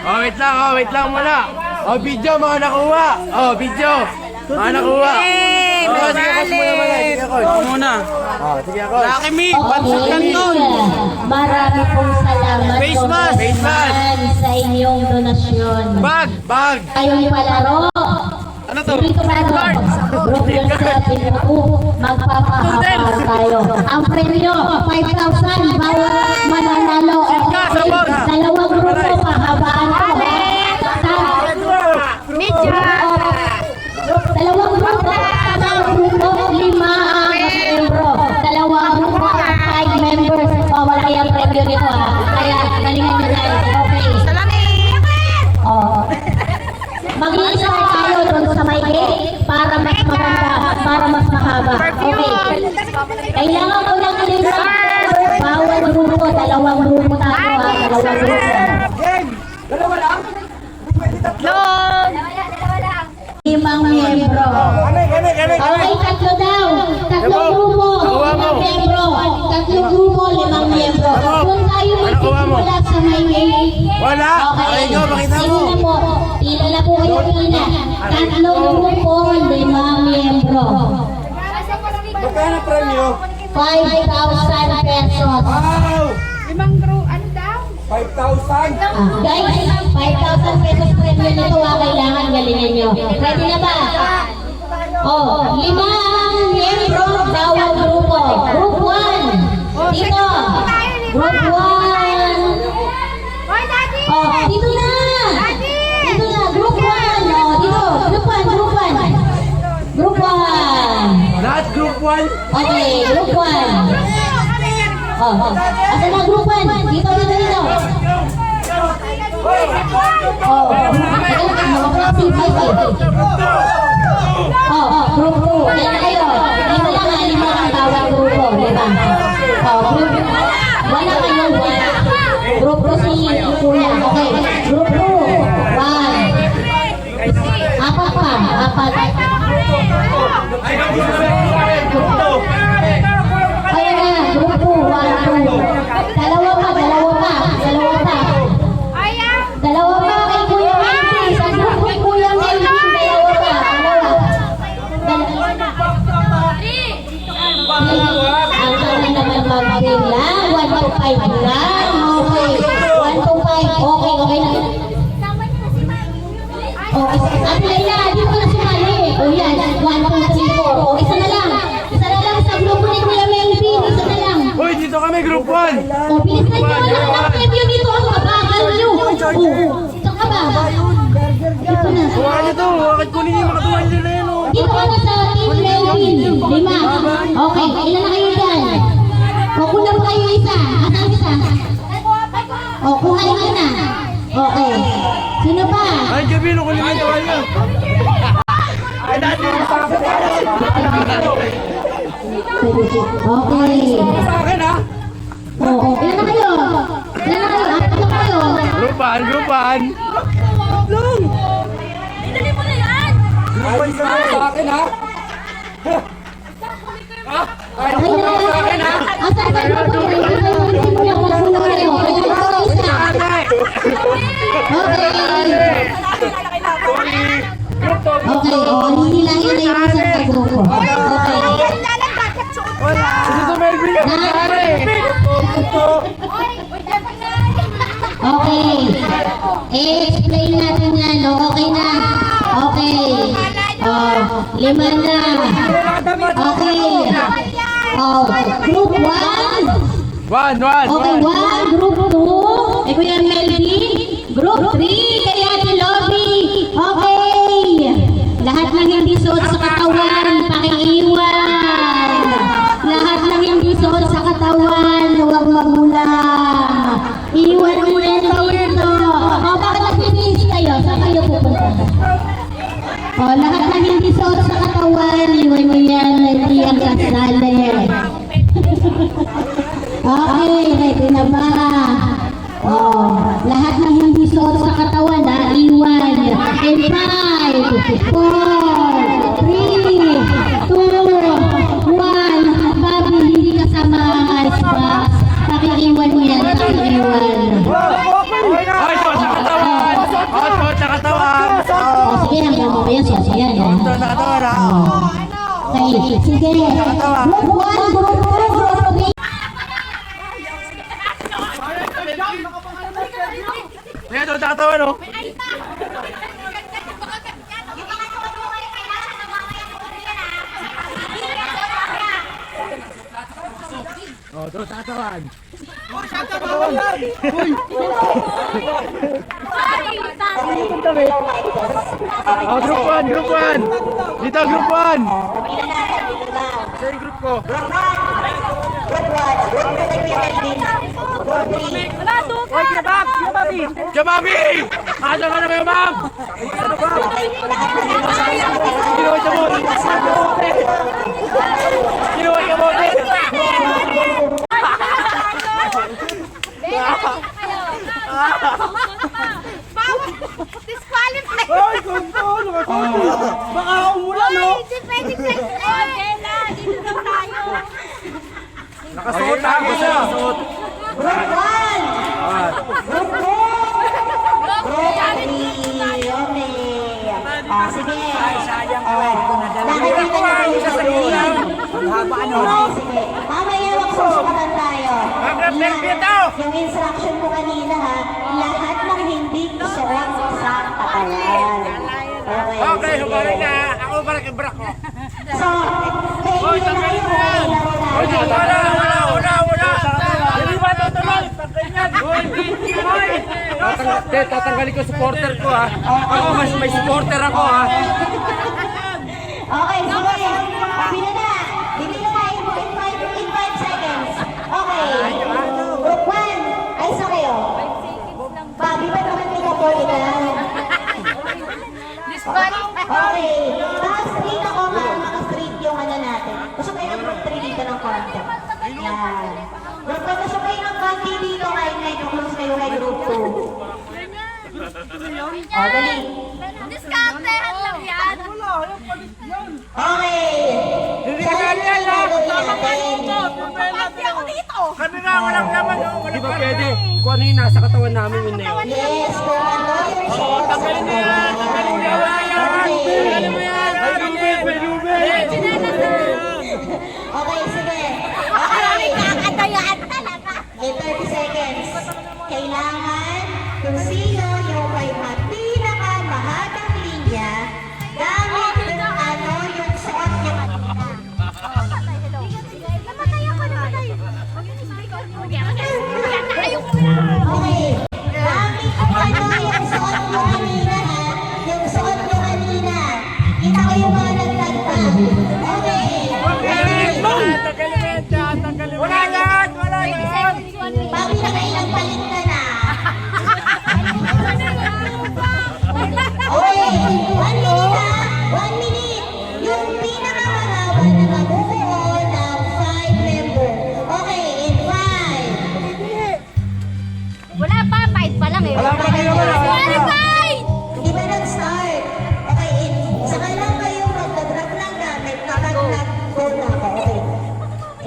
Oh, wait lang muna. Oh, video mga nakuha. Oh, video. Mga nakuha. Oh, sige, Coach muna muna. Sige, Coach. Ako muna. Oh, sige, Coach. Laki Mi, pansot lang doon. Marami pong salamat Face mask. Face mask. sa inyong donasyon. Bag. Kayong palaro. Ano to? Dito pa group yourself in the magpapakapar tayo. Ang premyo, 5,000 bawat mananalo. sabon. Dalawang grupo, pahabaan ko. Dalawang grupo, dalawang grupo, 5 ang membro. Dalawang grupo, 5 members. O, wala kayang premyo nito ha. Kaya, galingan nyo tayo. Okay. Mag-i-start tayo doon sa may gate para mas maganda, para mas mahaba. Okay. Kailangan ko lang i-start. Bawat grupo, dalawang grupo tayo ha. Dalawang grupo. Dalawa lang? Long! 5 membro. Okay, tatlo daw. Tatlong grupo, 5 membro. Tatlong grupo, 5 membro. Kung tayo magsimula sa may gate. Wala. Okay, Nyo, pakita mo. Pila na po. Pila na po kayo pila. Tatlong grupo, 5 membro. Magkano premyo? 5,000 pesos. Wow! 5,000? Guys, 5,000 pesos premium nito kailangan galingan nyo. Ready na ba? Oh, 5 membro bawat grupo. Group 1. Dito. Group 1. Oh, dito na. Dito na. Group 1. Oh, dito. Group 1. Group 1. Lahat group 1? Okay, group 1. Oh, asan na group 1? Dito. Oh, group 2. Yan na kayo. Dito lang ha, 5 ang bawat grupo, di ba? Oh, group 1 na kayo. Group 2 si Kuya. Okay, group 2. 1. Apat pa. Kaya na, group 2. 1, 2. Dalawa pa. Dalawa pa kay Kuya Melvin. Sa group kay Kuya Melvin, dalawa pa. Ang sana naman magbilang. 1 to 5 lang. Okay. 1 to 5. Okay na. At Layla, di ko na sumali. O yan, 1, 2, 3, 4. O, isa na lang sa grupo ni Kuya Melvin. Isa na lang. Uy, dito kami group 1. O, bilisan nyo. Lahat ng premyo dito. Ang kabagal nyo. O, saan ka ba? Dito na. Huwag nyo to. Bakit kunin yung makatuwa nila yan o? Dito ka na sa Team Melvin. 5. Okay, ilan na kayo dyan? O, kunan mo kayo isa. Asan isa? O, kuhain ka na. Okay. Sino pa? Ay, gabi, no, kunin yung tawa nyo. Okay. Sa akin ha? Oo, ilan na kayo? Apat na kayo. Grupan. Grupan sa akin ha? Ay, Okay na. sa akin ha? Asan ka grupo na? Hindi kayo magsimula kung sino kayo. Isa. Okay, hinihilahin na yung isa sa grupo. Okay. Dito Melvin ka. Okay. I-explain natin yan. Okay na. Okay. 5 na. Okay. Group 1. 1. Okay, 1. Group 2. Kay Kuya Melvin. Group 3. Kay Ate Lobby. Okay. Lahat ng hindi suot sa katawan, pakiiwan. Lahat ng hindi suot sa katawan, huwag magulang. Iwan mo na dito. Bakit nagpipisi kayo? Saan kayo pupunta? Lahat ng hindi suot sa katawan, iwan mo yan. Hindi ang kasali. Okay, ready na ba? Lahat ng hindi suot sa katawan, Ayan, so, ayan. Ito, nakatawan ha. Okay, sige. Group 1, group 2, group 3. Ayan, ito, nakatawan oh. Oh, ito, nakatawan. Oh, group 1, group 1. Dito, group 1. Ito yung group ko. Jababi! Asa ka na kayo, ma'am? Ano ba? Kinuha siya mo. Kinuha siya mo. Disqualify! Ay, ganito! Baka umulan, no? Pwede Bella, dito na tayo. Nakasuot ha, basta nakasuot. Group 1. Group 2. Group 3. Okay. Sige. Nakikita niyo sa screen. Sige. Mamaya magsusukatan tayo. Yung instruction ko kanina ha, lahat ng hindi suot sa katawan. Okay, humarin na. Ako parang ibrak ko. So, kayo na rin po ay laro natin. Wala. Hindi ba tutuloy? Tatanggalin ko supporter ko ha. Ako, mas may supporter ako ha. Okay, sige. Pabila na. Bibila na in 5 seconds. Okay. Group 1. Ayos na kayo. Babi ba naman may kapolita? Okay. Naka-straight ako nga. Naka-straight yung ano natin. Gusto kayo ng group 3 dito ng konti. Yan. Group 1, gusto kayo ng konti dito kahit medyo close kayo kay group 2. O, dali. Discountehan lang yan. Okay. Sa akin gagawin natin. Pati ako dito. Kami nga, walang laman. Di ba pwede? Kung ano yung nasa katawan namin, yun na yun. Yes, kung ano yung suot sa katawan. Okay, sige. Okay. Kakatayaan talaga. In 30 seconds. Kailangan kung sino yung may pinakamahabang linya gamit kung ano yung suot niya kanina. Namatay ako, namatay. Okay. Gamit kung ano yung suot mo kanina ha. Yung suot mo kanina. Kita ko yung mga nagtagtag. Okay. Wala yan! Babi na kailang palit ka na. Okay. 1 minute ha. 1 minute. Yung pinakamahaba na mabubuo ng 5 member. Okay. In 5. Wala pa, 5 pa lang eh. Wala pa kayo, wala. Qualified! Hindi ba nag-start? Okay. Saka lang kayo magdadrop lang gamit kapag nag-go na ako. Okay.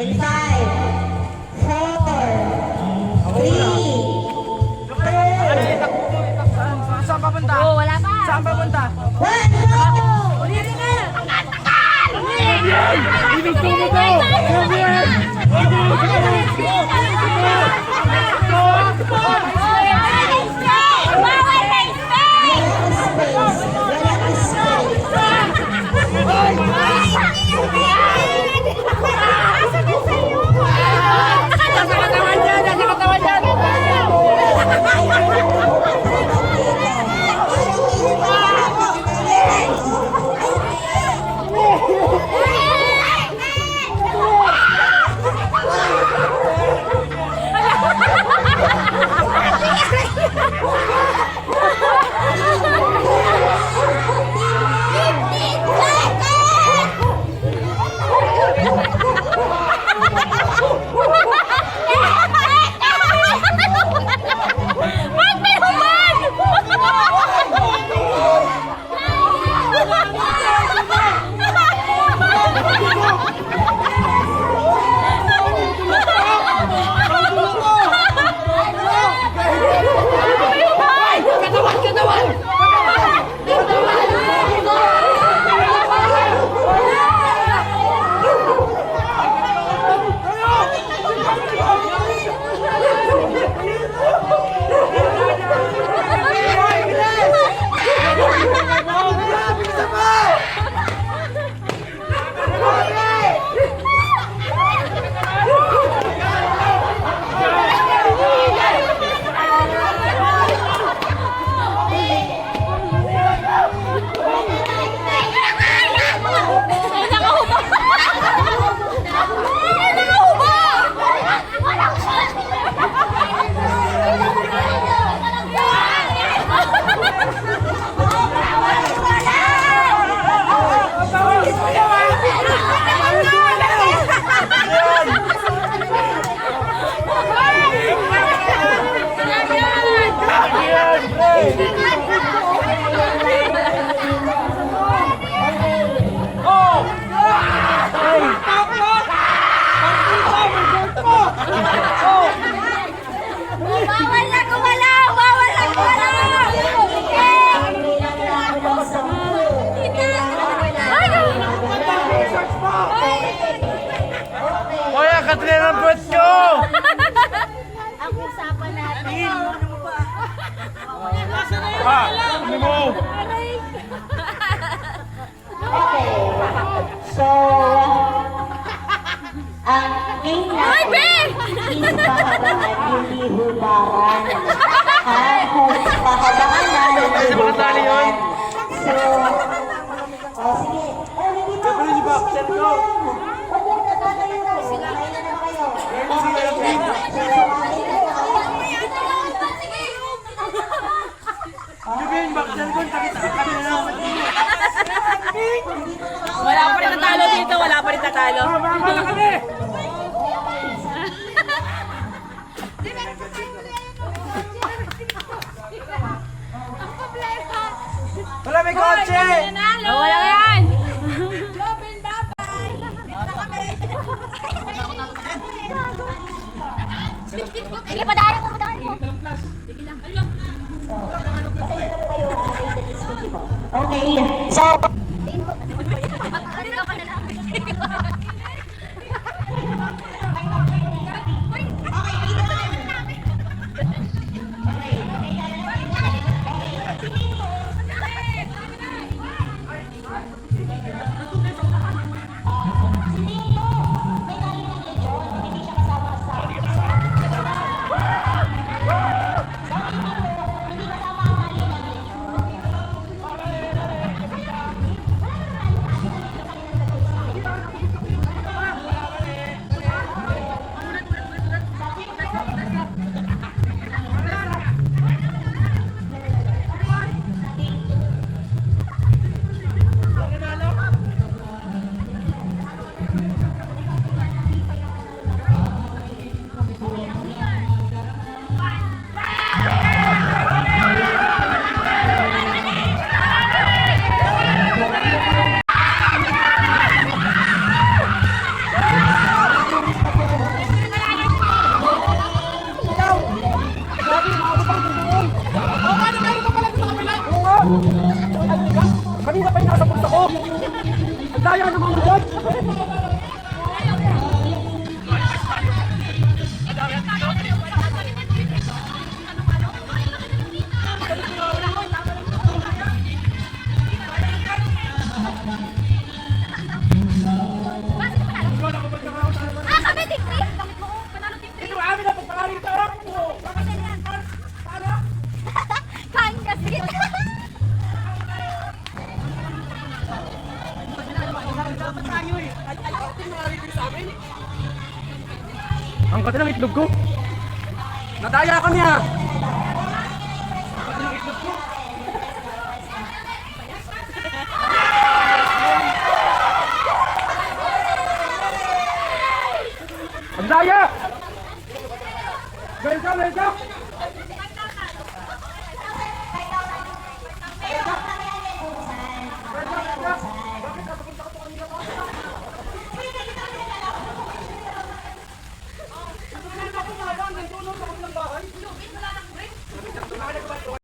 In 5, 4, 3, 2, Saan papunta? Oo, wala pa. Saan papunta? 1, go! Ulitin na. Tagal! Binugtong mo to! Bawal na space! Walang space. Walang Asa na sa'yo? Nasa katawan dyan! Nasa katawan dyan! Space! Ano mo? Okay. So, ang game Ay, natin Ben! is pahabangan yung lihubaran. Kung pahabangan na yung Kasi makasali yun. So, sige. Hindi pa. Pero si Boxer ko. Huwag mo natatayo na. Kain na naman kayo. Jubin, Boxer ko. Kami na naman. Wala pa rin natalo dito, wala pa rin natalo. Wala kami! Wala may kotse! Wala yan! Sige, padaan mo, padaan mo. Okay. So, Kanina pa yung nasa punta ko! Ang daya ng mga buwan! Ah, kami, team 3. Panalo team 3. Ito amin na pagpakaling ito! Kain kasi. Ang kati ng itlog ko! Nadaya kami ha!